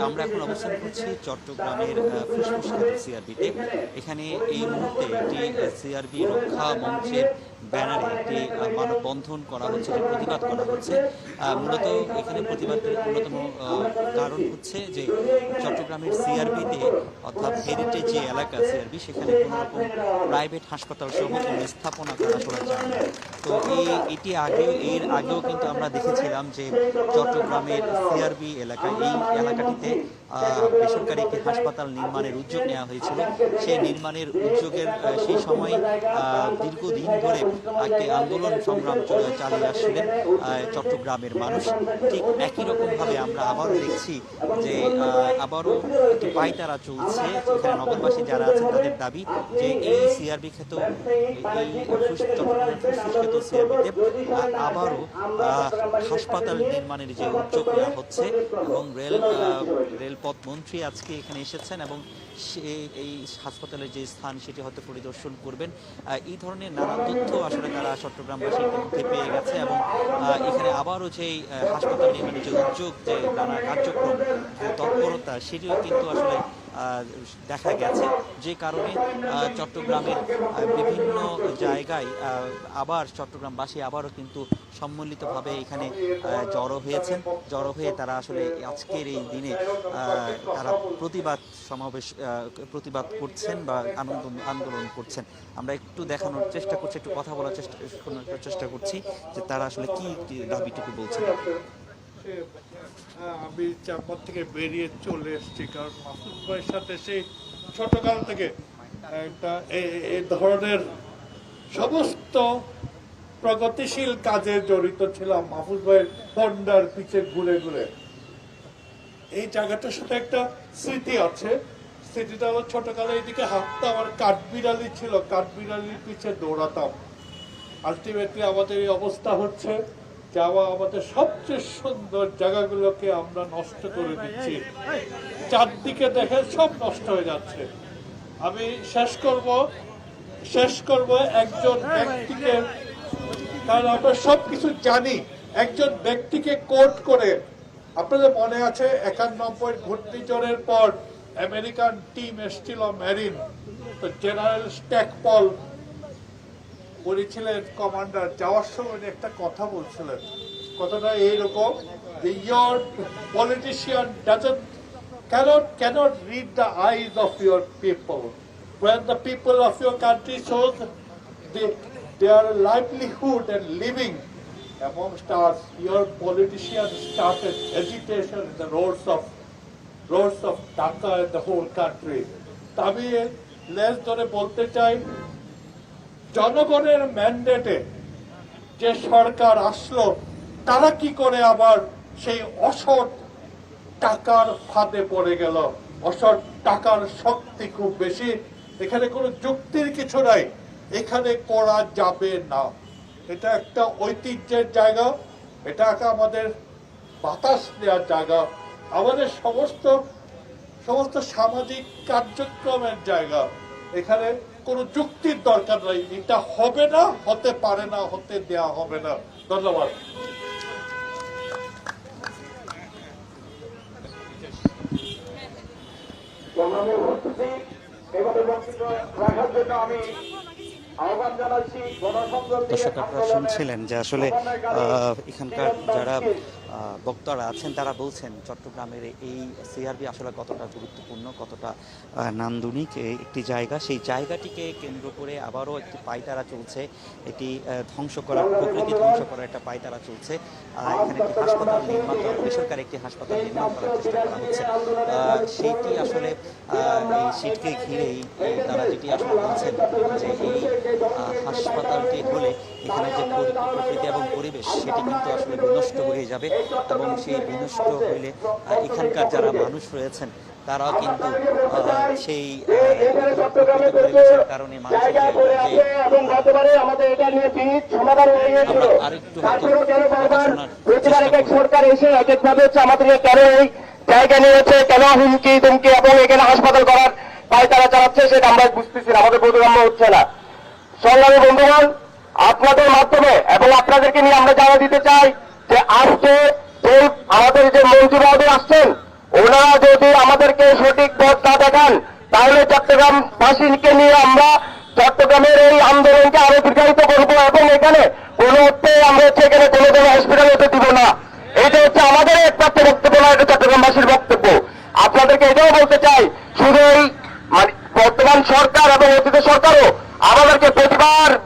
আমরা এখন অবস্থান করছি চট্টগ্রামের ফুসফুস খ্যাত সিআরবিতে। এখানে এই মুহূর্তে একটি সিআরবি রক্ষা মঞ্চের ব্যানারে একটি মানববন্ধন করা হচ্ছে, প্রতিবাদ করা হচ্ছে। মূলত এখানে প্রতিবাদের অন্যতম কারণ হচ্ছে যে চট্টগ্রামের সিআরবিতে অর্থাৎ হেরিটেজ যে এলাকা সিআরবি, সেখানে কোনো রকম প্রাইভেট হাসপাতাল সহ কোনো স্থাপনা করা যায় না। তো এর আগেও কিন্তু আমরা দেখেছিলাম যে চট্টগ্রামের সিআরবি এলাকায়, এই এলাকাটিতে বেসরকারি একটি হাসপাতাল নির্মাণের উদ্যোগ নেওয়া হয়েছিল। সেই নির্মাণের উদ্যোগের সেই সময় দীর্ঘদিন ধরে একটি আন্দোলন সংগ্রাম চালিয়ে আসছিলেন চট্টগ্রামের মানুষ। ঠিক একই রকমভাবে আমরা আবারও দেখছি যে আবারও একটি পায়তারা চলছে। এখানে নগরবাসী যারা আছেন তাদের দাবি যে এই সিআরবি খ্যাত খ্যাত সিআরবিতে আবারও হাসপাতাল নির্মাণের যে উদ্যোগ নেওয়া হচ্ছে, এবং রেলপথ মন্ত্রী আজকে এখানে এসেছেন এবং এই হাসপাতালের যে স্থান সেটি হয়তো পরিদর্শন করবেন। এই ধরনের নানা তথ্য আসলে তারা চট্টগ্রামবাসীর মধ্যে পেয়ে গেছে, এবং এখানে আবারও যে হাসপাতাল নির্মাণের যে উদ্যোগ, যে নানা কার্যক্রম, তৎপরতা, সেটিও কিন্তু আসলে দেখা গেছে। যে কারণে চট্টগ্রামের বিভিন্ন জায়গায় আবার চট্টগ্রামবাসী আবারও কিন্তু সম্মিলিতভাবে এখানে জড়ো হয়ে তারা আসলে আজকের এই দিনে তারা প্রতিবাদ করছেন বা আন্দোলন করছেন। আমরা একটু দেখানোর চেষ্টা করছি, একটু কথা বলার চেষ্টা করছি যে তারা আসলে কি দাবিটুকু বলছেন। আমি চারপাশ থেকে বেরিয়ে চলে এসেছি, কারণ মাসুদ ভাইয়ের সাথে সেই ছোটকাল থেকে একটা এই ধরনের সমস্ত প্রগতিশীল কাজে জড়িত ছিলাম। মাহফুজ ভাইয়ের পন্ডার পিছে ঘুরে ঘুরে এই জায়গাটার সাথে একটা স্মৃতি আছে। স্মৃতিটা হলো ছোটকালে এইদিকে হাঁটতাম, আর কাঠবিড়ালি ছিল, কাঠবিড়ালির পিছে দৌড়াতাম। আলটিমেটলি আমাদের এই অবস্থা হচ্ছে যে আমাদের সবচেয়ে সুন্দর জায়গাগুলোকে আমরা নষ্ট করে দিচ্ছি। চারদিকে দেখে সব নষ্ট হয়ে যাচ্ছে। আমি শেষ করব একজন ব্যক্তিকে, কারণ আমরা সবকিছু জানি। একজন ব্যক্তিকে কোট করে, আপনাদের মনে আছে 91 ঘূর্ণিঝড়ের পর আমেরিকান টিম এসেছিল মেরিন, তো জেনারেল স্ট্যাকপল উনি ছিলেন কমান্ডার। যাওয়ার সময় একটা কথা বলছিলেন, কথাটা এইরকম যে your politician cannot read the eyes of your people. When the people of your country shows their livelihood and living amongst us, your politicians started agitation in the roads of Dhaka and the whole country. আমি লেজ ধরে বলতে চাই, জনগণের ম্যান্ডেটে যে সরকার আসলো, তারা কি করে আবার সেই অসৎ টাকার ফাঁদে পড়ে গেল। অসৎ টাকার শক্তি খুব বেশি, এখানে কোনো যুক্তির কিছু নাই, এখানে করা যাবে না। এটা একটা ঐতিহ্যের জায়গা, এটা আমাদের বাতাস নেওয়ার জায়গা, আমাদের সমস্ত সামাজিক কার্যক্রমের জায়গা। এখানে কোনো যুক্তির দরকার নাই, এটা হবে না, হতে পারে না, হতে দেয়া হবে না। ধন্যবাদ। দর্শক, আপনারা শুনছিলেন যে আসলে এখানকার যারা বক্তারা আছেন তারা বলছেন চট্টগ্রামের এই সিআরবি আসলে কতটা গুরুত্বপূর্ণ, কতটা নান্দনিক একটি জায়গা। সেই জায়গাটিকে কেন্দ্র করে আবারও একটি পায়তারা চলছে, এটি প্রকৃতি ধ্বংস করার একটা পায়তারা চলছে। এখানে একটি হাসপাতাল নির্মাণ, বেসরকারি একটি হাসপাতাল নির্মাণ করার চেষ্টা করা হচ্ছে। সেইটি আসলে এই সিটকে ঘিরেই তারা যেটি আসলে বলছেন যে এই হাসপাতালটি হলে এখানে যে প্রকৃতি এবং পরিবেশ সেটি কিন্তু আসলে বিনষ্ট হয়ে যাবে, এবং সেই বিনষ্ট হইলে এখানকার যারা মানুষ রয়েছেন তারাও কিন্তু সেই পরিবেশের কারণে সরকার এসে এক একভাবে হচ্ছে আমাদেরকে কেন এই জায়গা নিয়েছে, কেন হুমকি তুমকি এবং এখানে হাসপাতাল করার পায়তারা চালাচ্ছে, সেটা আমরা বুঝতেছি না, আমাদের বোধগম্য হচ্ছে না। সংগ্রামী বন্ধুগণ, আপনাদের মাধ্যমে এবং আপনাদেরকে নিয়ে আমরা জানা দিতে চাই যে আজকে যে আমাদের যে মন্ত্রী মহোদয় আসছেন, ওনারা যদি আমাদেরকে সঠিক পথ না দেখান তাহলে চট্টগ্রামবাসীকে নিয়ে আমরা চট্টগ্রামের এই আন্দোলনকে আরো দীর্ঘায়িত করবো এবং এখানে কোনো অর্থে আমরা হচ্ছে এখানে কোনো হসপিটাল হতে দিব না। এটা হচ্ছে আমাদের একমাত্র বক্তব্য না, এটা চট্টগ্রামবাসীর বক্তব্য। আপনাদেরকে এটাও বলতে চাই, শুধু এই বর্তমান সরকার এবং অতীত সরকারও আমাদেরকে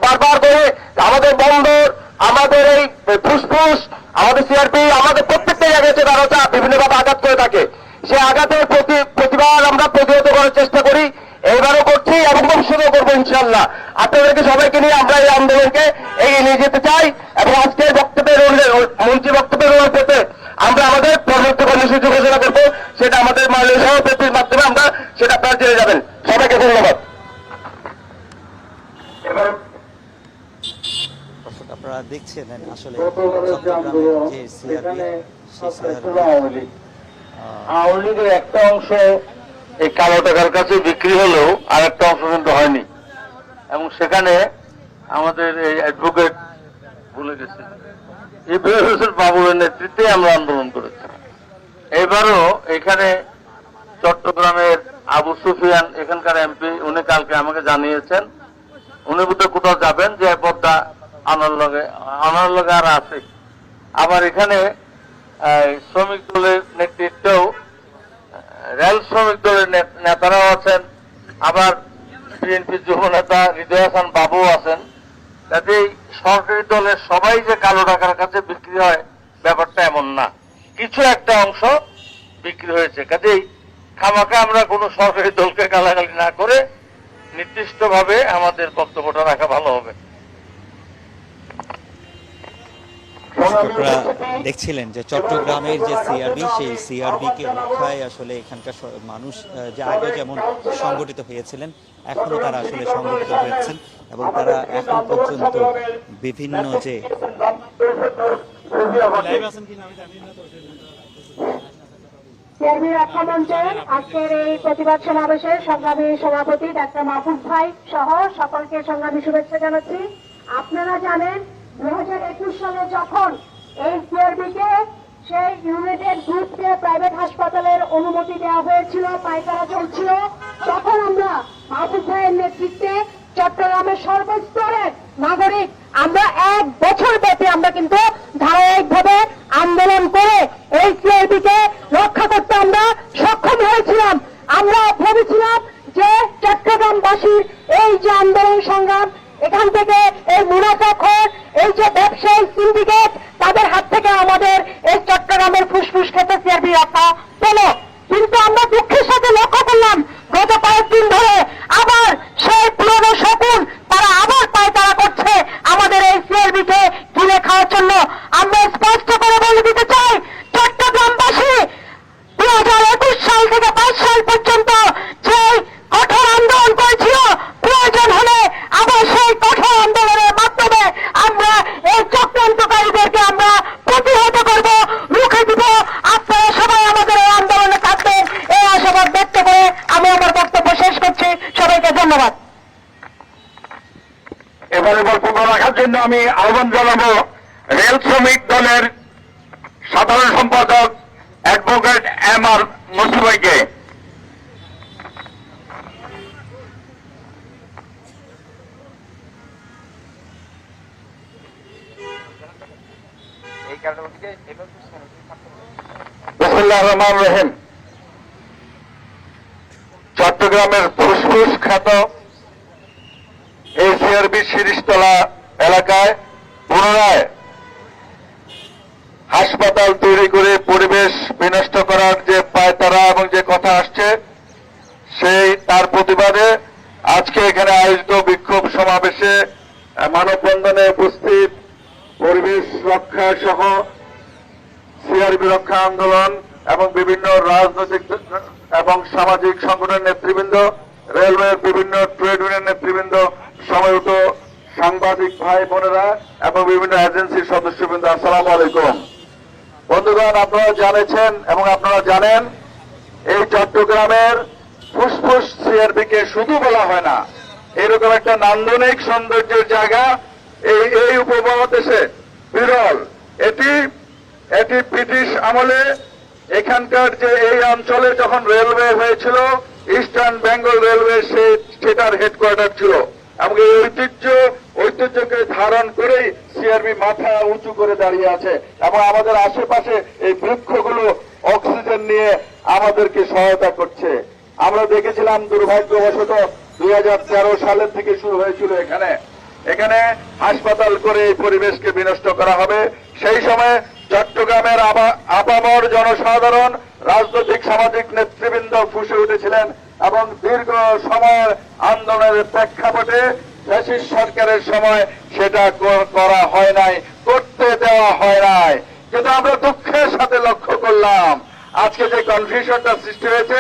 বারবার করে আমাদের বন্দর, আমাদের এই ফুসফুস, আমাদের সিআরপি, আমাদের প্রত্যেকটা জায়গায় তারা বিভিন্নভাবে আঘাত করে থাকে। সে আঘাতের প্রতিবার আমরা প্রতিহত করার চেষ্টা করি, এবারও করছি এবং ভবিষ্যতেও করবো ইনশাল্লাহ। আপনাদেরকে সবাইকে নিয়ে আমরা এই আন্দোলনকে এগিয়ে নিয়ে যেতে চাই এবং আজকের বক্তব্যের মন্ত্রী বক্তব্যের অনুপাতে আমরা আমাদের পরবর্তী কর্মসূচি ঘোষণা করবো, সেটা আমাদের মাননীয় সভাপতির মাধ্যমে আমরা সেটা আপনারা জেনে যাবেন। সবাইকে ধন্যবাদ। দর্শক, আপনারা দেখছিলেন আসলে চট্টগ্রামের যে সিআরবি, সেই সিআরবি আওয়ামী লীগের একটা অংশ এই কালো টাকার কাছে বিক্রি হলেও আর একটা অংশ কিন্তু হয়নি, এবং সেখানে আমাদের এই অ্যাডভোকেট ভুলে গেছে ইব্রাহিম হোসেন বাবুরের নেতৃত্বে আমরা আন্দোলন করেছি। এবারও এখানে চট্টগ্রামের আবু সুফিয়ান এখানকার এমপি, উনি কালকে আমাকে জানিয়েছেন উনি বোধহয় কোথাও যাবেন, যে পদ্মা আনার লগে আর আছে। আবার এখানে শ্রমিক দলের নেতৃত্বেও রেল শ্রমিক দলের নেতারাও আছেন, আবার বিএনপির যুব নেতা হৃদয় হাসান বাবু আছেন। কাজেই সরকারি দলের সবাই যে কালো টাকার কাছে বিক্রি হয় ব্যাপারটা এমন না, কিছু একটা অংশ বিক্রি হয়েছে। কাজেই খামাখা আমরা কোনো সরকারি দলকে গালাগালি না করে নির্দিষ্টভাবে আমাদের বক্তব্যটা রাখা ভালো হবে। আপনারা দেখছিলেন যে চট্টগ্রামের যে সিআরবি, সেই সিআরবি কে রক্ষায় আসলে এখানকার মানুষ যে আগে যেমন সংগঠিত হয়েছিলেন, এখনো তারা আসলে সংগঠিত হয়েছেন এবং তারা এখন পর্যন্ত বিভিন্ন যে সিআরবি রক্ষা মঞ্চের আজকের এই প্রতিবাদ সমাবেশের সংগ্রামী সভাপতি ডাক্তার মাহফুজ ভাই সহ সকলকে সংগ্রামী শুভেচ্ছা জানাচ্ছি। আপনারা জানেন 2021 সালে যখন এই সিআরবিকে সেই ইউনাইটেড গ্রুপকে প্রাইভেট হাসপাতালের অনুমতি দেওয়া হয়েছিল, পায়খানা চলছিল, তখন আমরা মাহফুজ ভাইয়ের নেতৃত্বে চট্টগ্রামের সর্বস্তরের নাগরিক আমরা 1 বছর ব্যাপী আমরা কিন্তু ধারাবাহিকভাবে আন্দোলন করে এই সিআরবিকে রক্ষা করতে আমরা সক্ষম হয়েছিলাম। আমরা ভেবেছিলাম যে চট্টগ্রামবাসীর এই যে আন্দোলন সংগ্রাম, এখান থেকে এই মুনাফাখোর, এই যে ব্যবসায়ী সিন্ডিকেট, তাদের হাত থেকে আমাদের এই চট্টগ্রামের ফুসফুস খেতে সিআরবি রক্ষা পেল। কিন্তু আমরা দুঃখের সাথে লক্ষ্য করলাম গত কয়েকদিন ধরে আবার সেই পুরনো শকুন তারা আবার পায়তারা করছে আমাদের এই সিআরবিকে ঘিরে খাওয়ার জন্য। আমরা স্পষ্ট করে বলে দিতে চাই, চট্টগ্রামবাসী 2021 সাল থেকে 5 সাল পর্যন্ত যে কঠোর আন্দোলন করেছিল, প্রয়োজন হলে আবার সেই কঠোর আন্দোলনের মাধ্যমে আমরা এই চক্রান্তকারীদেরকে আমরা প্রতিহত করব, রুখে দিব। আপনারা সবাই আমাদের এই আন্দোলনে থাকবেন, এই আশাবাদ ব্যক্ত করে আমি আমার বক্তব্য শেষ করছি। সবাইকে ধন্যবাদ। এবারে বক্তব্য রাখার জন্য আমি আহ্বান জানাবো রেল শ্রমিক দলের সাধারণ সম্পাদক অ্যাডভোকেট এম.আর. মুন্সি ভাইকে। বিসমিল্লাহির রহমানির রহিম। চট্টগ্রামের ফুসফুস খ্যাত এই সিআরবি শিরিষতলা এলাকায় পুনরায় হাসপাতাল তৈরি করে পরিবেশ বিনষ্ট করার যে পায়তারা এবং যে কথা আসছে, সেই তার প্রতিবাদে আজকে এখানে আয়োজিত বিক্ষোভ সমাবেশে মানববন্ধনে উপস্থিত পরিবেশ রক্ষা সহ সিআরবি রক্ষা আন্দোলন এবং বিভিন্ন রাজনৈতিক এবং সামাজিক সংগঠনের নেতৃবৃন্দ, রেলওয়ের বিভিন্ন ট্রেড ইউনিয়ন নেতৃবৃন্দ, সমবেত সাংবাদিক ভাই বোনেরা এবং বিভিন্ন এজেন্সির সদস্যবৃন্দ, আসসালামু আলাইকুম। বন্ধুগণ, আপনারা জানেছেন এবং আপনারা জানেন এই চট্টগ্রামের ফুসফুস সিআরবিকে শুধু বলা হয় না, এরকম একটা নান্দনিক সৌন্দর্যের জায়গা এই উপমহাদেশে বিরল। এটি ব্রিটিশ আমলে এখানকার যে এই অঞ্চলে যখন রেলওয়ে হয়েছিল, ইস্টার্ন বেঙ্গল রেলওয়ে সেটার হেডকোয়ার্টার ছিল এবং এই ঐতিহ্যকে ধারণ করেই সিআরবি মাথা উঁচু করে দাঁড়িয়ে আছে এবং আমাদের আশেপাশে এই বৃক্ষগুলো অক্সিজেন নিয়ে আমাদেরকে সহায়তা করছে। আমরা দেখেছিলাম দুর্ভাগ্যবশত 2013 সালের থেকে শুরু হয়েছিল এখানে হাসপাতাল করে এই পরিবেশকে বিনষ্ট করা হবে। সেই সময় চট্টগ্রামের আপামর জনসাধারণ, রাজনৈতিক সামাজিক নেতৃবৃন্দ ফুঁসে উঠেছিলেন এবং দীর্ঘ সময়ের আন্দোলনের প্রেক্ষাপটে ফ্যাসিস্ট সরকারের সময় সেটা করা হয় নাই, করতে দেওয়া হয় নাই। কিন্তু আমরা দুঃখের সাথে লক্ষ্য করলাম আজকে যে কনফিউশনটা সৃষ্টি হয়েছে,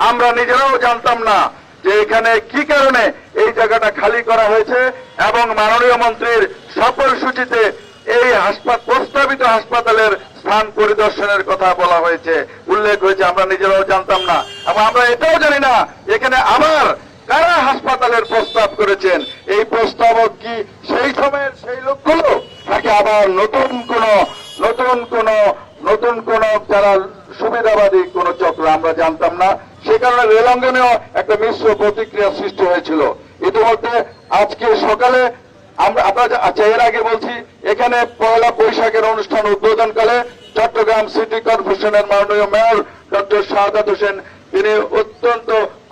আমরা নিজেরাও জানতাম না যে এখানে কি কারণে এই জায়গাটা খালি করা হয়েছে এবং মাননীয় মন্ত্রীর সফর সূচিতে এই প্রস্তাবিত হাসপাতালের স্থান পরিদর্শনের কথা বলা হয়েছে, উল্লেখ হয়েছে। আমরা নিজেরাও জানতাম না এবং আমরা এটাও জানি না এখানে আবার কারা হাসপাতালের প্রস্তাব করেছেন। এই প্রস্তাব কি সেই সময়ের সেই লোকগুলো নাকি আবার নতুন কোন যারা সুবিধাবাদী কোন চক্র, আমরা জানতাম না। সে কারণে রেল অঙ্গনেও একটা মিশ্র প্রতিক্রিয়া সৃষ্টি হয়েছিল। ইতিমধ্যে আজকে সকালে এর আগে বলছি, এখানে পয়লা বৈশাখের অনুষ্ঠান উদ্বোধনকালে চট্টগ্রাম সিটি কর্পোরেশনের মাননীয় মেয়র ডক্টর শাহাদাত হোসেন তিনি অত্যন্ত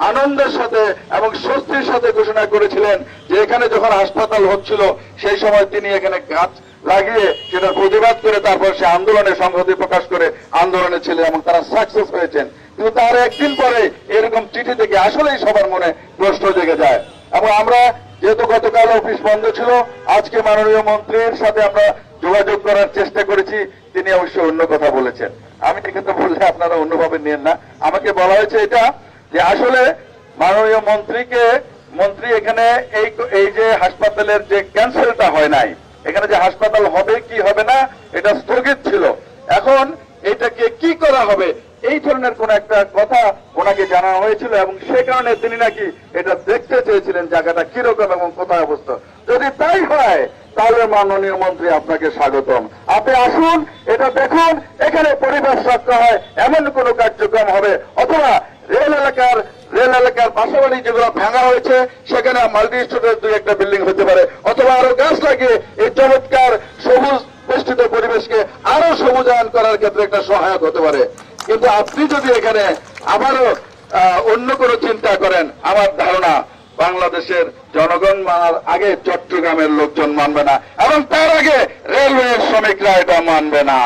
আনন্দের সাথে এবং স্বস্তির সাথে ঘোষণা করেছিলেন যে এখানে যখন হাসপাতাল হচ্ছিল সেই সময় তিনি এখানে গাছ লাগিয়ে সেটা প্রতিবাদ করে তারপর সে আন্দোলনে সংহতি প্রকাশ করে আন্দোলনে ছিলেন এবং তারা সাকসেস হয়েছেন। কিন্তু তার একদিন পরে এরকম চিঠি থেকে আসলেই সবার মনে প্রশ্ন জেগে যায় এবং আমরা যেহেতু গতকাল অফিস বন্ধ ছিল, আজকে মাননীয় মন্ত্রীর সাথে আমরা যোগাযোগ করার চেষ্টা করেছি। তিনি অবশ্য অন্য কথা বলেছেন, আমি কিন্তু বললে আপনারা অন্যভাবে নিয়েন না। আমাকে বলা হয়েছে এটা যে আসলে মাননীয় মন্ত্রী এখানে এই যে হাসপাতালের যে ক্যান্সেলটা হয় নাই, এখানে যে হাসপাতাল হবে কি হবে না এটা স্থগিত ছিল, এখন এটাকে কি করা হবে এই ধরনের কোন একটা কথা ওনাকে জানানো হয়েছিল এবং সে কারণে তিনি নাকি এটা দেখতে চেয়েছিলেন জায়গাটা কিরকম এবং কোথায় অবস্থা। যদি তাই হয় তাহলে মাননীয় মন্ত্রী আপনাকে স্বাগতম, আপনি আসুন, এটা দেখুন এখানে পরিবেশ রক্ষা হয় এমন কোন কার্যক্রম হবে, অথবা রেল এলাকার পাশাপাশি যেগুলো ভাঙা হয়েছে সেখানে মাল্টি স্টোরের 2-1টা বিল্ডিং হতে পারে, অথবা আরো গাছ লাগিয়ে এই চমৎকার সবুজ বেষ্টিত পরিবেশকে আরো সবুজায়ন করার ক্ষেত্রে একটা সহায়ক হতে পারে। কিন্তু আপনি যদি এখানে আবারও অন্য কোনো চিন্তা করেন, আমার ধারণা বাংলাদেশের জনগণ মানার আগে চট্টগ্রামের লোকজন মানবে না এবং তার আগে রেলওয়ের শ্রমিকরা এটা মানবে না।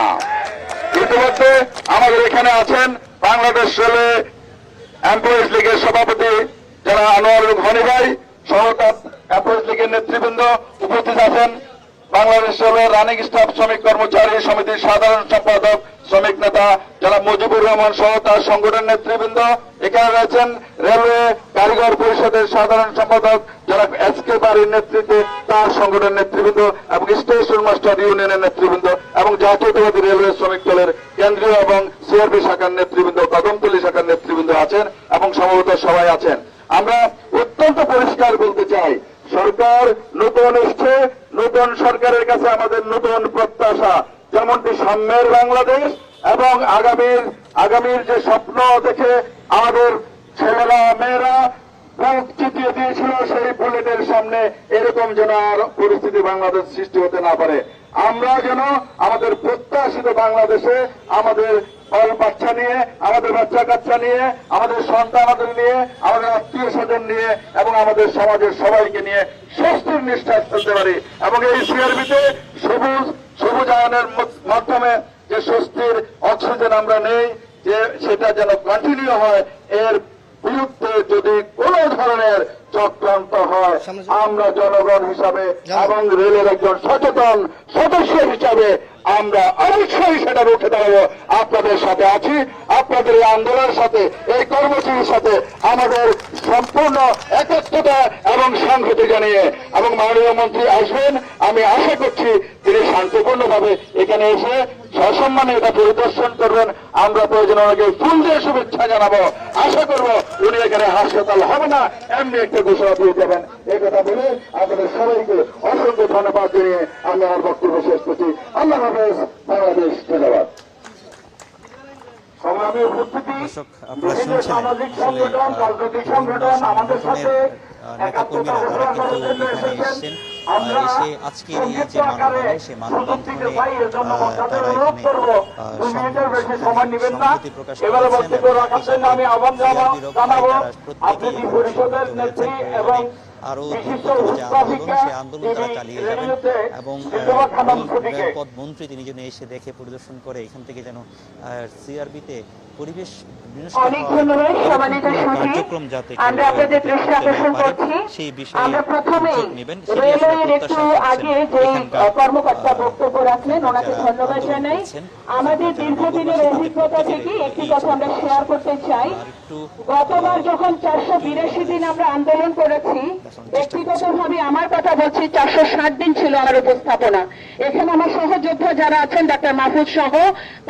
ইতিমধ্যে আমাদের এখানে আছেন বাংলাদেশ রেলওয়ে এমপ্লয়িজ লীগের সভাপতি যারা আনোয়ারুল ঘনি ভাই সহ এমপ্লয়িজ লীগের নেতৃবৃন্দ উপস্থিত আছেন। বাংলাদেশ রেলওয়ে রানিং স্টাফ শ্রমিক কর্মচারী সমিতির সাধারণ সম্পাদক শ্রমিক নেতা যারা মুজিবুর রহমান সহ তার সংগঠনের নেতৃবৃন্দ এখানে রয়েছেন। রেলওয়ে কারিগর পরিষদের সাধারণ সম্পাদক যারা এসকে বাড়ির নেতৃত্বে তার সংগঠনের নেতৃবৃন্দ এবং স্টেশন মাস্টার ইউনিয়নের নেতৃবৃন্দ এবং জাতীয়তাবাদী রেলওয়ে শ্রমিক দলের কেন্দ্রীয় এবং সিআরপি শাখার নেতৃবৃন্দ, কদমতলী শাখার নেতৃবৃন্দ আছেন এবং সম্ভবত সবাই আছেন। আমরা অত্যন্ত পরিষ্কার বলতে চাই, সরকার নতুন এসছে, নতুন সরকারের কাছে আমাদের নতুন প্রত্যাশা, যেমনটি সাম্যের বাংলাদেশ এবং আগামীর যে স্বপ্ন দেখে আমাদের ছেলেরা মেয়েরা বুক চিতিয়ে দিয়েছিল সেই বুলেটের সামনে এরকম যেন আর পরিস্থিতি বাংলাদেশ সৃষ্টি হতে না পারে। আমরা যেন আমাদের প্রত্যাশিত বাংলাদেশে আমাদের বাচ্চা নিয়ে, আমাদের বাচ্চা কাচ্চা নিয়ে, আমাদের সন্তানদের নিয়ে, আমাদের আত্মীয় স্বজন নিয়ে এবং আমাদের সমাজের সবাইকে নিয়ে স্বস্তির নিঃশ্বাস ফেলতে পারি এবং এই সিআরবিতে সবুজায়নের মাধ্যমে যে স্বস্তির অক্সিজেন আমরা নেই যে সেটা যেন কন্টিনিউ হয়। এর বিরুদ্ধে যদি কোন ধরনের চক্রান্ত হয় আমরা জনগণ হিসাবে এবং রেলের একজন সচেতন সদস্য হিসাবে আমরা অবশ্যই সেটা রুখে দাঁড়াবো। আপনাদের সাথে আছি, আপনাদের এই আন্দোলনের সাথে, এই কর্মসূচির সাথে আমাদের সম্পূর্ণ একত্রতা এবং সংহতি জানিয়ে এবং মাননীয় মন্ত্রী আসবেন, আমি আশা করছি তিনি শান্তিপূর্ণভাবে এখানে এসে সসম্মানে এটা পরিদর্শন করবেন। আমরা প্রয়োজন ওনাকে ফুল দিয়ে শুভেচ্ছা জানাবো, আশা করবো উনি এখানে হাসপাতাল হবে না এমনি একটা ঘোষণা দিয়ে দেবেন। এই কথা বলে আপনাদের সবাইকে অসংখ্য ধন্যবাদ জানিয়ে আমি আমার বক্তব্য শেষ করছি। আল্লাহ হাফেজ, বাংলাদেশ, ধন্যবাদ। সংগ্রামী উপস্থিতি, দর্শক, আপনারা বিভিন্ন শুনছিলেন সামাজিক আসলে সংগঠন, রাজনৈতিক সংগঠন আমাদের সাথে নেতাকর্মীরা তারা কিন্তু এখানে এসেছেন, এসে আজকের এই যে মানববন্ধন সেই মানববন্ধনে তারা এখানে সংহতি প্রকাশ করেছেন এবং আরো যে আন্দোলন সেই আন্দোলন তারা চালিয়ে যাবেন এবং রেলপথ মন্ত্রী তিনি যেন এসে দেখে পরিদর্শন করে এখান থেকে যেন সিআরবিতে পরিবেশ অনেক ধন্যবাদ সম্মানিত সচিব। আমরা আপনাদের দৃষ্টি আকর্ষণ করছি, আমরা প্রথমে রেলওয়ের একটু আগে যে কর্মকর্তা বক্তব্য রাখলেন ওনাকে ধন্যবাদ জানাই। আমাদের দীর্ঘদিনের অভিজ্ঞতা থেকে একটি কথা আমরা শেয়ার করতে চাই। গতবার যখন 482 দিন আমরা আন্দোলন করেছি, ব্যক্তিগতভাবে আমার কথা বলছি, 460 দিন ছিল আমার উপস্থাপনা। এখানে আমার সহযোদ্ধা যারা আছেন ডাক্তার মাহফুজ সহ,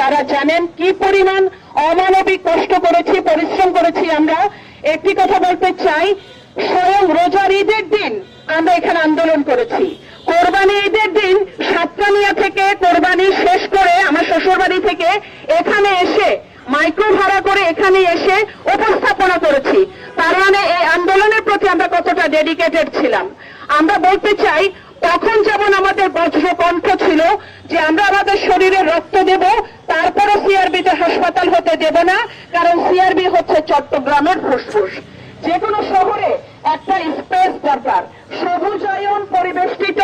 তারা জানেন কি পরিমাণ অমানবিক কষ্ট করেছি, পরিশ্রম করেছি। আমরা একটি কথা বলতে চাই, স্বয়ং রোজার ঈদের দিন আমরা এখানে আন্দোলন করেছি। কোরবানি ঈদের দিন সাতকানিয়া থেকে কোরবানি শেষ করে আমার শ্বশুরবাড়ি থেকে এখানে এসে মাইক্রো ভাড়া করে এখানে এসে উপস্থাপনা করেছি। তার মানে এই আন্দোলনের প্রতি আমরা কতটা ডেডিকেটেড ছিলাম। আমরা বলতে চাই, তখন যেমন আমাদের বজ্র কণ্ঠ ছিল যে আমরা আমাদের শরীরে রক্ত দেব, তারপরও সিআরবিতে হাসপাতাল হতে দেব না, কারণ সিআরবি হচ্ছে চট্টগ্রামের ফুসফুস। যে কোনো শহরে একটা স্পেস দরকার, সবুজায়ন পরিবেষ্টিত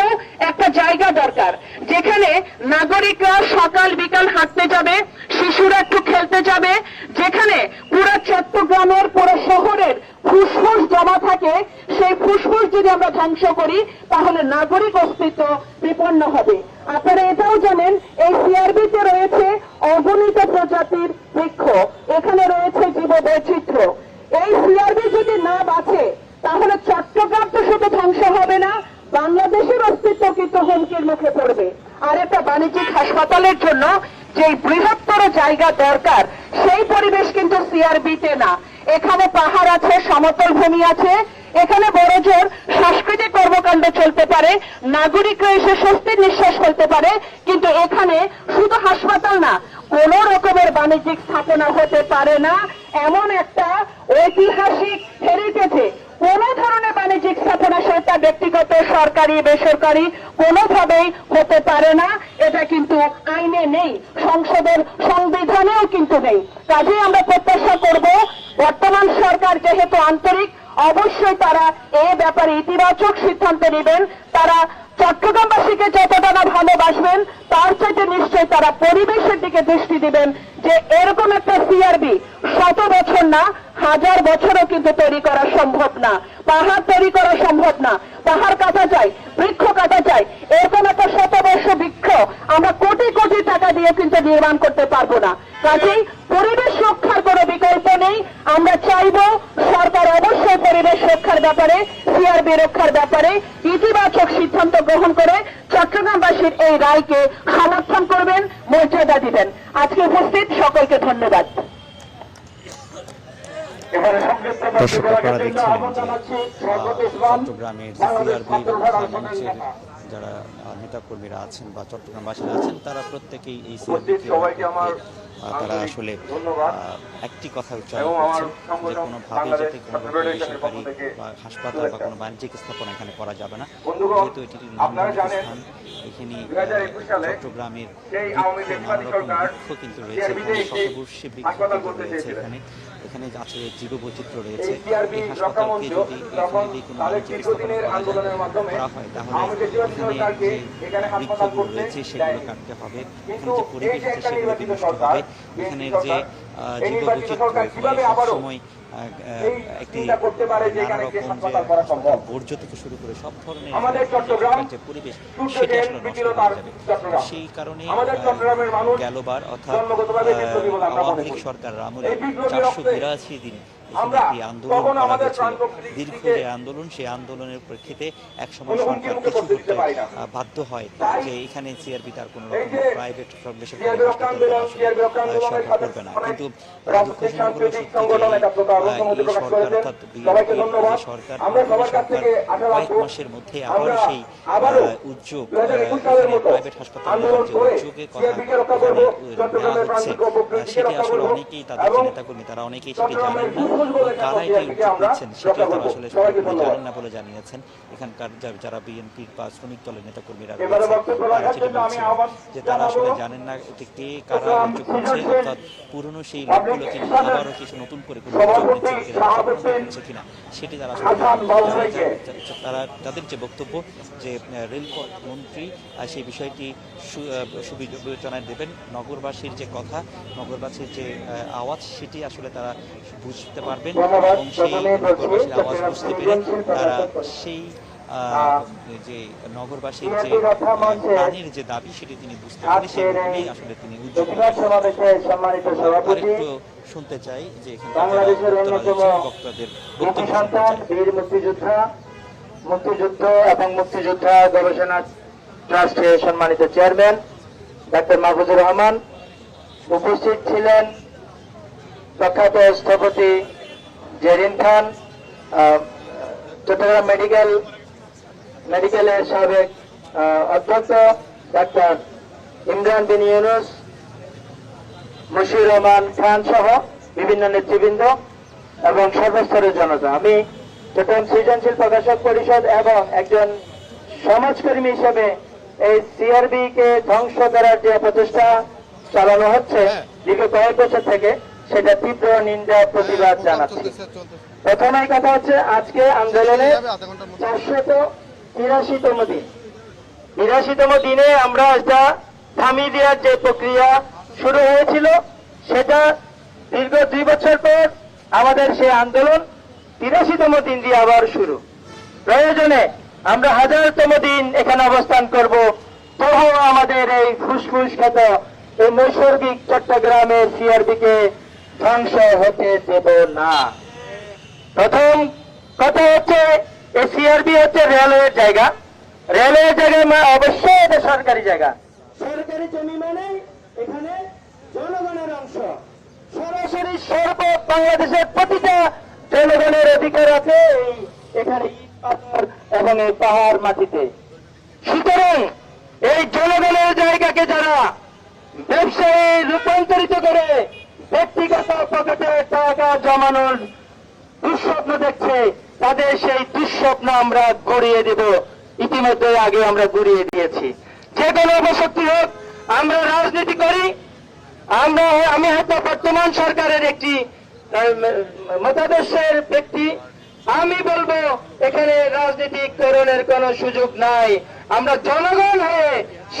একটা জায়গা দরকার, যেখানে নাগরিকরা সকাল বিকাল হাঁটতে যাবে, শিশুরা একটু খেলতে যাবে, যেখানে পুরো চট্টগ্রামের পুরো শহরের ফুসফুস জমা থাকে। সেই ফুসফুস যদি আমরা ধ্বংস করি তাহলে নাগরিক অস্তিত্ব বিপন্ন হবে। আপনারা এটাও জানেন, এই সিআরবিতে রয়েছে অগণিত প্রজাতির বৃক্ষ, এখানে রয়েছে জীববৈচিত্র্য। এই সিআরবি যদি না বাঁচে তাহলে চট্টগ্রাম তো শুধু ধ্বংস হবে না, বাংলাদেশের অস্তিত্ব কিন্তু হুমকির মুখে পড়বে। আর একটা বাণিজ্যিক হাসপাতালের জন্য যে বৃহত্তর জায়গা দরকার, সেই পরিবেশ কিন্তু সিআরবিতে না। এখানে পাহাড় আছে, সমতল ভূমি আছে, এখানে বড়জোর সাংস্কৃতিক কর্মকাণ্ড চলতে পারে, নাগরিকরা এসে স্বস্তির নিঃশ্বাস ফেলতে পারে। কিন্তু এখানে শুধু হাসপাতাল না, কোন রকমের বাণিজ্যিক স্থাপনা হতে পারে না। এমন একটা ঐতিহাসিক হেরিটেজে কোন ধরনের বাণিজ্যিক স্থাপনা, সেটা ব্যক্তিগত, সরকারি, বেসরকারি, কোনোভাবেই হতে পারে না। এটা কিন্তু আইনে নেই, সংসদের সংবিধানেও কিন্তু নেই। কাজেই আমরা প্রত্যাশা করব, বর্তমান সরকার যেহেতু আন্তরিক, অবশ্যই তারা এ ব্যাপারে ইতিবাচক সিদ্ধান্ত নেবেন। তারা চট্টগ্রামবাসীকে যতটা না ভালোবাসবেন, তার চাইতে নিশ্চয়ই তারা পরিবেশের দিকে দৃষ্টি দিবেন, যে এরকম একটা সিআরবি 100 বছর না, 1000 বছরও কিন্তু তৈরি করা সম্ভব না। পাহাড় তৈরি করা সম্ভব না, পাহাড় কাটা যায়, বৃক্ষ কাটা যায়। এরকম একটা 100 বর্ষ বৃক্ষ আমরা কোটি কোটি টাকা দিয়ে কিন্তু নির্মাণ করতে পারবো না। কাজেই পরিবেশ রক্ষার কোনো বিকল্প নেই। আমরা চাইব সরকার অবশ্যই পরিবেশ রক্ষার ব্যাপারে, সিআরবি রক্ষার ব্যাপারে ইতিবাচক সিদ্ধান্ত গ্রহণ করে চট্টগ্রামবাসীর এই রায়কে সমর্থন করবেন, মর্যাদা দিবেন। আজকে উপস্থিত সকলকে ধন্যবাদ। দর্শক, আপনারা দেখছিলেন যে চট্টগ্রামের সিআরবি মঞ্চের যারা নেতাকর্মীরা আছেন বা চট্টগ্রামবাসীরা আছেন, তারা প্রত্যেকেই এই সিআরবিকে তারা আসলে একটি কথা উচ্চারণ করছেন যে কোনোভাবেই যাতে কোনো বেসরকারি বা হাসপাতাল বা কোনো বাণিজ্যিক স্থাপনা এখানে করা যাবে না, যেহেতু এটি নান্দনিক স্থান। এখানে চট্টগ্রামের নানা রকম বৃক্ষ কিন্তু রয়েছে, এখানে শতবর্ষী বৃক্ষ কিন্তু রয়েছে, এখানে আছে জীববৈচিত্র্য রয়েছে। এই হাসপাতালকে যদি এখানে কোনো বাণিজ্যিক স্থাপনা করা হয় তাহলে এখানে যে বৃক্ষগুলো রয়েছে সেগুলো কাটতে হবে, এখানে যে পরিবেশ আছে সেগুলো বিনষ্ট হবে, এখানের যে জীববৈচিত্র্য, এখানে সবসময় একটি নানা রকম যে বর্জ্য থেকে শুরু করে সব ধরনের যে পরিবেশ সেটা আসলে নষ্ট হয়ে যাবে। সেই কারণে গেলবার অর্থাৎ আওয়ামী লীগ সরকার আমলে 482 দিন এখানে একটি আন্দোলন করা হয়েছিল, দীর্ঘ যে আন্দোলন, সেই আন্দোলনের প্রেক্ষিতে একসময় সরকার কিছু করতে বাধ্য হয় যে এখানে সিআরবি তার কোনো রকম প্রাইভেট বেসরকারি হাসপাতাল সরকার করবে না। কিন্তু দুঃখজনক হলো সত্যি যে এই সরকার অর্থাৎ বিএনপির যে সরকার কয়েক মাসের মধ্যে আবারও সেই উদ্যোগ এখানে প্রাইভেট হাসপাতাল নেওয়ার যে উদ্যোগের কথা নেওয়া হচ্ছে, সেটি আসলে অনেকেই তাদের যে নেতাকর্মী তারা অনেকেই সেটি জানেন না, কারা এটি উদ্যোগ নিচ্ছেন সেটি তারা আসলে জানেন না বলে জানিয়েছেন এখানকার যারা বিএনপির বা শ্রমিক দলের নেতাকর্মীরা রয়েছে, তারা যেটি বলছেন যে তারা আসলে জানেন না এটি কে কারা উদ্যোগ করছে, অর্থাৎ পুরনো সেই লোকগুলোকে আবারও কিছু নতুন করে কোনো উদ্যোগ নিচ্ছে কিনা সেটি তারা আসলে তারা তাদের যে বক্তব্য যে রেলপথ মন্ত্রী সেই বিষয়টি সুবিবেচনায় দেবেন, নগরবাসীর যে কথা, নগরবাসীর যে আওয়াজ সেটি আসলে তারা বুঝতে পারবেন এবং সেই নগরবাসীর আওয়াজ বুঝতে পেরে তারা সেই যে নগরবাসীর যে প্রাণের যে দাবি সেটি তিনি বুঝতে পারে সেই আসলে তিনি উদ্যোগ আরেকটু শুনতে চাই যে বক্তাদের মুক্তিযুদ্ধ এবং মুক্তিযোদ্ধা গবেষণা ট্রাস্টের সম্মানিত চেয়ারম্যান ডাক্তার মাহফুজুর রহমান, উপস্থিত ছিলেন প্রখ্যাত স্থপতি জেরিন খান, চট্টগ্রাম মেডিকেলের সাবেক অধ্যক্ষ ডাক্তার ইমরান বিন ইউনুস, মুশির রহমান খান সহ বিভিন্ন নেতৃবৃন্দ এবং সর্বস্তরের জনতা। আমি চট্টগ্রাম সৃজনশীল প্রকাশক পরিষদ এবং একজন সমাজকর্মী হিসেবে এই সিআরবি কে ধ্বংস করার যে প্রচেষ্টা চালানো হচ্ছে দীর্ঘ কয়েক বছর থেকে, সেটা তীব্র নিন্দা প্রতিবাদ জানাচ্ছি। প্রথমেই কথা হচ্ছে আজকে আন্দোলনের 483তম দিন। 83তম দিনে আমরা এটা থামিয়ে দেওয়ার যে প্রক্রিয়া শুরু হয়েছিল সেটা দীর্ঘ 2 বছর পর আমাদের সেই আন্দোলন 83তম দিন দিয়ে আবার শুরু। প্রয়োজনে আমরা 1000তম দিন এখানে অবস্থান করব, তবুও আমাদের এই ফুসফুস খ্যাত এই নৈসর্গিক চট্টগ্রামের সিআরবি কে ধ্বংস হতে দেব না। প্রথম কথা হচ্ছে এই সিআরবি হচ্ছে রেলওয়ের জায়গা, রেলওয়ের জায়গায় অবশ্যই এটা সরকারি জায়গা। সরকারি জমি মানে এখানে জনগণের অংশ, সরাসরি সর্ব বাংলাদেশের প্রতিটা জনগণের অধিকার আছে এখানে এবং এই পাহাড় মাটিতে। সুতরাং এই জনগণের জায়গাকে যারা ব্যবসায়ী রূপান্তরিত করে ব্যক্তিগত পকেটে টাকা জমানোর দুঃস্বপ্ন দেখছে, তাদের সেই দুঃস্বপ্ন আমরা গড়িয়ে দেব। ইতিমধ্যে আগে আমরা গড়িয়ে দিয়েছি। যে কোনো অবশক্তি হোক, আমরা রাজনীতি করি, আমি হয়তো বর্তমান সরকারের একটি মতাদর্শের ব্যক্তি, আমি বলবো এখানে রাজনীতিকরণের কোন সুযোগ নাই। আমরা জনগণ হয়ে,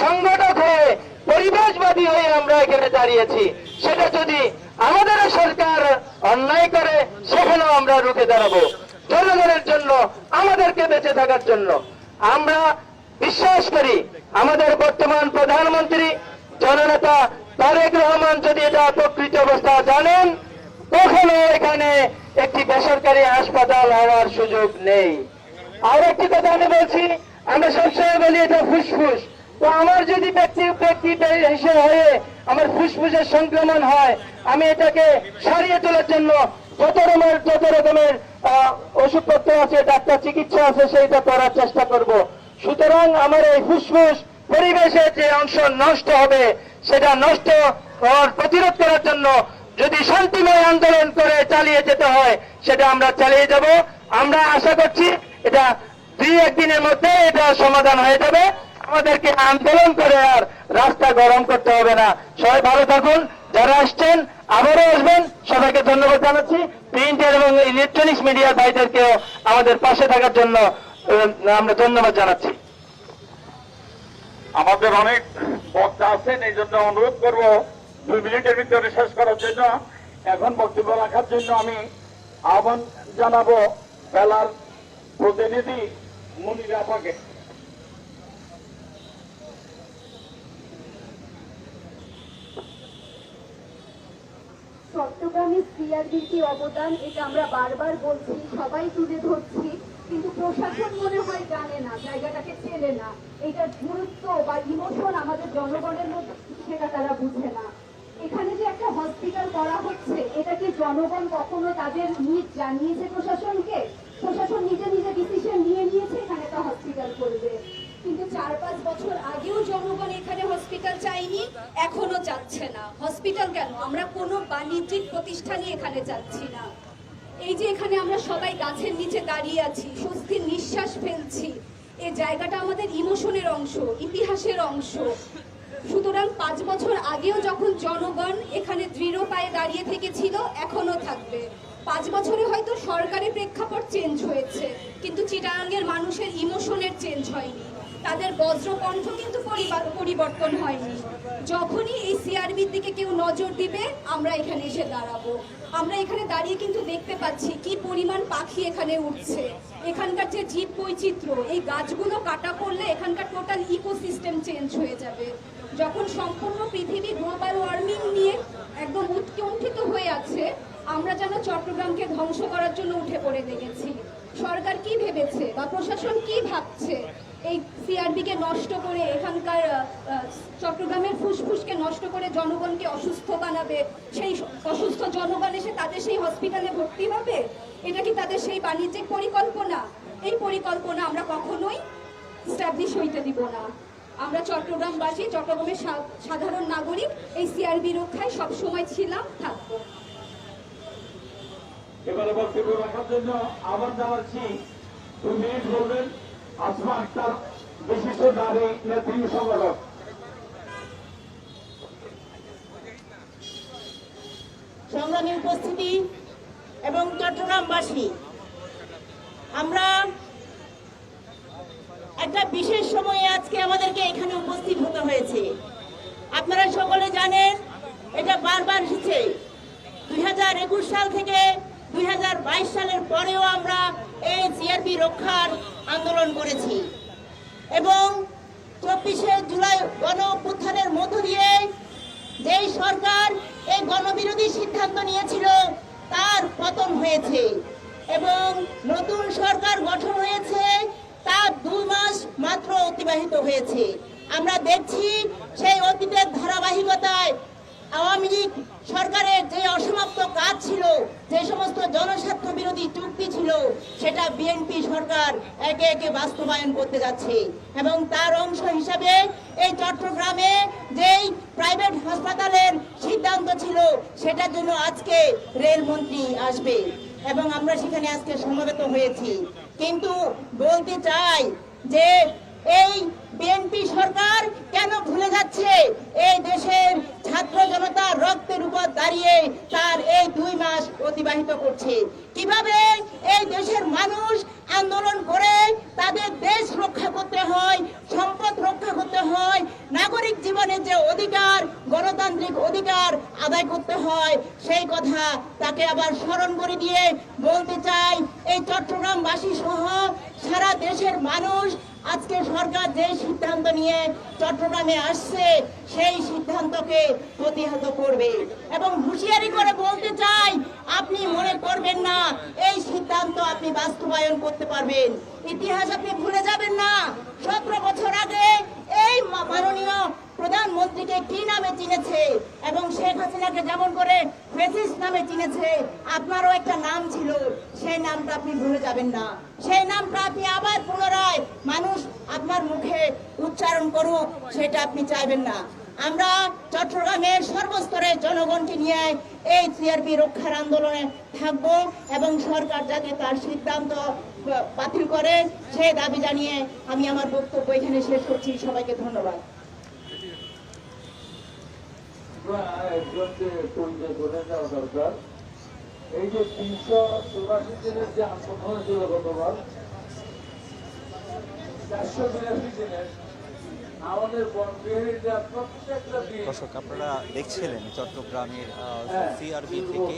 সংগঠক হয়ে, পরিবেশবাদী হয়ে আমরা এখানে দাঁড়িয়েছি। সেটা যদি আমাদের সরকার অন্যায় করে সেখানেও আমরা রুখে দাঁড়াবো, জনগণের জন্য, আমাদেরকে বেঁচে থাকার জন্য। আমরা বিশ্বাস করি আমাদের বর্তমান প্রধানমন্ত্রী জননেতা তারেক রহমান যদি এটা প্রকৃত অবস্থা জানেন, কখনো এখানে একটি বেসরকারি হাসপাতাল হওয়ার সুযোগ নেই। আর একটি কথা আমি বলছি, আমরা সবসময় বলি এটা ফুসফুস, তো আমার যদি ব্যক্তি হিসেবে হয়ে আমার ফুসফুসের সংক্রমণ হয়, আমি এটাকে সারিয়ে তোলার জন্য যত রকমের ওষুধপত্র আছে, ডাক্তার চিকিৎসা আছে, সেইটা করার চেষ্টা করব। সুতরাং আমার এই ফুসফুস পরিবেশের যে অংশ নষ্ট হবে, সেটা নষ্ট হওয়ার প্রতিরোধ করার জন্য যদি শান্তিময় আন্দোলন করে চালিয়ে যেতে হয়, সেটা আমরা চালিয়ে যাব। আমরা আশা করছি এটা 2-1 দিনের মধ্যে এটা সমাধান হয়ে যাবে। আমাদেরকে আন্দোলন করে আর রাস্তা গরম করতে হবে না। সবাই ভালো থাকুন, যারা আসছেন আবারও আসবেন, সবাইকে ধন্যবাদ জানাচ্ছি। প্রিন্ট এবং ইলেকট্রনিক্স মিডিয়ার ভাইদেরকেও আমাদের পাশে থাকার জন্য আমরা ধন্যবাদ জানাচ্ছি। আমাদের অনেক বক্তা আছেন, এই জন্য অনুরোধ করব 2 মিনিটের ভিতরে শেষ করার জন্য। এখন বক্তব্য রাখার জন্য আমি আহ্বান জানাবো বেলার প্রতিনিধি মুনিরা আপাকে। সত্য চট্টগ্রামে সিআরবির কি অবদান এটা আমরা বারবার বলছি, সবাই তুলে ধরছি, কিন্তু প্রশাসন মনে হয় জানে না, জায়গাটাকে চেনে না, এটার গুরুত্ব বা ইমোশন আমাদের জনগণের মধ্যে সেটা তারা বুঝে না। এখানে যে একটা হসপিটাল করা হচ্ছে, এটা কি জনগণ কখনো তাদের নিজ জানিয়েছে প্রশাসনকে? প্রশাসন নিজে নিজে ডিসিশন নিয়ে নিয়েছে এখানে একটা হসপিটাল করবে, কিন্তু 4-5 বছর আগেও জনগণ এখানে হসপিটাল চাইনি, এখনো চাচ্ছে না। হসপিটাল কেন, আমরা কোনো বাণিজ্যিক প্রতিষ্ঠানই এখানে চাচ্ছি না। এই যে এখানে আমরা সবাই গাছের নিচে দাঁড়িয়ে আছি, স্বস্তির নিঃশ্বাস ফেলছি, এই জায়গাটা আমাদের ইমোশনের অংশ, ইতিহাসের অংশ। সুতরাং 5 বছর আগেও যখন জনগণ এখানে দৃঢ় পায়ে দাঁড়িয়ে থেকেছিল, এখনো থাকবে। 5 বছরে হয়তো সরকারি প্রেক্ষাপট চেঞ্জ হয়েছে, কিন্তু চিটাগাংয়ের মানুষের ইমোশনের চেঞ্জ হয়নি, তাদের বজ্রকণ্ঠ কিন্তু পরিবর্তন হয়নি। যখনই এই সিআরবির দিকে কেউ নজর দিবে, আমরা এখানে এসে দাঁড়াবো। আমরা এখানে দাঁড়িয়ে কিন্তু দেখতে পাচ্ছি কি পরিমাণ পাখি এখানে উঠছে, এখানকার যে জীব বৈচিত্র্য, এই গাছগুলো কাটা পড়লে এখানকার টোটাল ইকোসিস্টেম চেঞ্জ হয়ে যাবে। যখন সম্পূর্ণ পৃথিবী গ্লোবাল ওয়ার্মিং নিয়ে একদম উৎকণ্ঠিত হয়ে আছে, আমরা যেন চট্টগ্রামকে ধ্বংস করার জন্য উঠে পড়ে লেগেছি। সরকার কি ভেবেছে বা প্রশাসন কি ভাবছে? এই সিআরবিকে নষ্ট করে, এখানকার চট্টগ্রামের ফুসফুসকে নষ্ট করে জনগণকে অসুস্থ বানাবে, সেই অসুস্থ জনগণ এসে তাদের সেই হসপিটালে ভর্তি হবে? এটা কি তাদের সেই বাণিজ্যিক পরিকল্পনা? এই পরিকল্পনা আমরা কখনোই স্টাবলিশ হইতে দিব না। আমরা চট্টগ্রামবাসী, চট্টগ্রামের সাধারণ নাগরিক এই সিআরবি রক্ষায় সবসময় ছিলাম, থাকবো। এবারে বক্তব্য রাখার জন্য আবার জানাচ্ছি 2 মিনিট বলবেন আসমা আক্তার, বিশিষ্ট নারী নেত্রী সংগঠক। সংগ্রামী উপস্থিতি এবং চট্টগ্রামবাসী, আমরা একটা বিশেষ সময়ে আজকে আমাদেরকে এখানে উপস্থিত হতে হয়েছে। আপনারা সকলে জানেন, এটা বারবার এসেছে, 2021 সাল থেকে 2022 সালের পরেও আমরা এই সিআরবি রক্ষার আন্দোলন করেছি এবং 24শে জুলাই গণ অভ্যুত্থানের মধ্য দিয়ে যেই সরকার এই গণবিরোধী সিদ্ধান্ত নিয়েছিল তার পতন হয়েছে এবং নতুন সরকার গঠন হয়েছে, তার 2 মাস মাত্র অতিবাহিত হয়েছে। আমরা দেখছি সেই অতীতের ধারাবাহিকতায় আওয়ামী লীগ সরকারের যে অসমাপ্ত কাজ ছিল, যে সমস্ত জনস্বার্থ বিরোধী চুক্তি ছিল, সেটা বিএনপি সরকার একে একে বাস্তবায়ন করতে যাচ্ছে এবং তার অংশ হিসাবে এই চট্টগ্রামে যেই প্রাইভেট হাসপাতালের সিদ্ধান্ত ছিল, সেটার জন্য আজকে রেলমন্ত্রী আসবে এবং আমরা সেখানে আজকে সমবেত হয়েছি। কিন্তু বলতে চাই যে এই বিএনপি সরকার কেন ভুলে যাচ্ছে এই দেশের ছাত্র জনতার রক্তের উপর দাঁড়িয়ে তার এই 2 মাস অতিবাহিত করছে? কিভাবে এই দেশের মানুষ আন্দোলন করে তাদের দেশ রক্ষা করতে হয়, সম্পদ রক্ষা করতে হয়, নাগরিক জীবনের যে অধিকার, গণতান্ত্রিক অধিকার আদায় করতে হয়, সেই কথা তাকে আবার স্মরণ করে দিয়ে বলতে চাই, এই চট্টগ্রামবাসী সহ সারা দেশের মানুষ আজকে সরকার যে সিদ্ধান্ত নিয়ে চট্টগ্রামে আসছে, সেই সিদ্ধান্তকে প্রতিহত করবে এবং হুঁশিয়ারি করে বলতে চাই, আপনি মনে করবেন না এই সিদ্ধান্ত আপনি বাস্তবায়ন করতে পারবেন। ইতিহাস আপনি ভুলে যাবেন না। 17 বছর আগে এই মাননীয় প্রধানমন্ত্রীকে কি নামে চিনেছে এবং শেখ হাসিনাকে যেমন করে ফ্যাসিস্ট নামে চিনেছে, আপনারও একটা নাম ছিল, সেই নামটা আপনি ভুলে যাবেন না। সেই নামটা আপনি আবার পুনরায় মানুষ আপনার মুখে উচ্চারণ করুক, সেটা আপনি চাইবেন না। আমরা চট্টগ্রামের সর্বস্তরের জনগণকে নিয়ে এই সিআরবি রক্ষার আন্দোলনে থাকব এবং সরকার যাতে তার সিদ্ধান্ত বাতিল করে সেই দাবি জানিয়ে আমি আমার বক্তব্য এখানে শেষ করছি। সবাইকে ধন্যবাদ। দরকার এই যে 384 দিনের যে আন্দোলন ছিল গতবার, 482 দিনের আমাদের বনবিহারীরা প্রত্যেকটা দিন দর্শক, আপনারা দেখছিলেন চট্টগ্রামের সিআরবি থেকে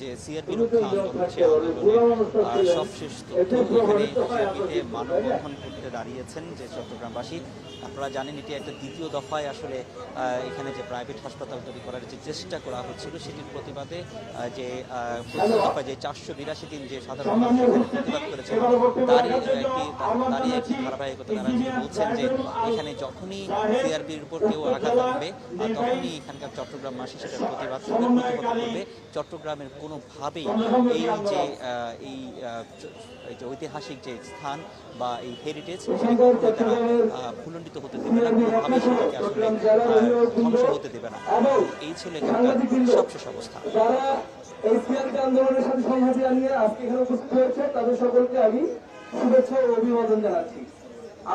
যে সিআরবি রক্ষা মঞ্চে আন্দোলনের সবশেষ তথ্য। এখানে সিআরবিতে মানববন্ধন করতে দাঁড়িয়েছেন যে চট্টগ্রামবাসী। আপনারা জানেন এটি একটা দ্বিতীয় দফায় আসলে এখানে যে প্রাইভেট হাসপাতাল তৈরি করার যে চেষ্টা করা হচ্ছিল সেটির প্রতিবাদে যে প্রথম দফায় যে 482 দিন যে সাধারণ মানুষ এখানে প্রতিবাদ করেছেন তারই একটি ধারাবাহিকতা তারা বলছেন যে এখানে যখনই সিআরবির উপর কেউ আঘাত আনবে তখনই এখানকার চট্টগ্রামবাসী সেটার প্রতিবাদ করবে। চট্টগ্রামের কোনোভাবেই এই যে ঐতিহাসিক যে স্থান বা এই হেরিটেজ সেটি তারা ভুলণ্ডিত হতে দেবে না, কোনোভাবেই সেটাকে আসলে ধ্বংস হতে দেবে না। এই ছিল এখানকার সবশেষ অবস্থা। যারা এই সিআরপি আন্দোলনের সাথে সংহতি জানিয়ে আজকে এখানে উপস্থিত হয়েছে তাদের সকলকে আমি শুভেচ্ছা ও অভিবাদন জানাচ্ছি।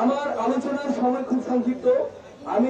আমার আলোচনার সময় খুব সংক্ষিপ্ত। আমি